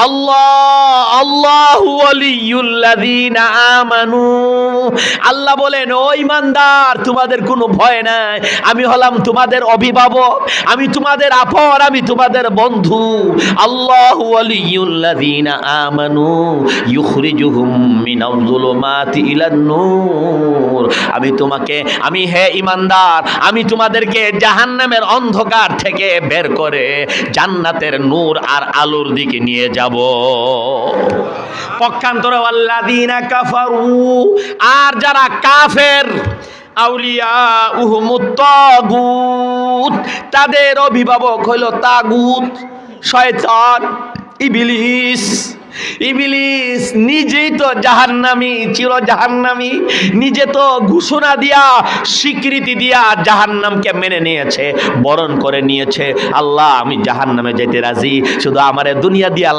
আল্লাহু ওয়ালিয়ুল্লাযীনা আমানু। আল্লাহ বলেন, ও ঈমানদার, তোমাদের কোনো ভয় নাই, আমি হলাম তোমাদের অভিভাবক, আমি তোমাদের আপন, আমি তোমাদের বন্ধু। আল্লাহু ওয়ালিয়ুল্লাযীনা আমানু ইউখরিজুহুম মিনাজ যুলুমাতি ইলান নূর। আমি হে ঈমানদার, আমি তোমাদেরকে জাহান্নামের অন্ধকার থেকে বের করে জান্নাতের নূর আর আলোর দিকে নিয়ে যাব। পক্ষান্তরে ওয়াল্লাযীনা কাফারু, আর যারা কাফের, আউলিয়াউহুমুত তাগুত, তাদের অভিভাবক হইল তাগুত, শয়তান, ইবলিস। ইবলিস নিজেই তো জাহান্নামী, চির জাহান্নামী, নিজে তো ঘোষণা দিয়া, স্বীকৃতি দিয়া জাহান্নামকে মেনে নিয়েছে, বরণ করে নিয়েছে। আল্লাহ, আমি জাহান্নামে যেতে রাজি, শুধু আমারে দুনিয়া দিয়া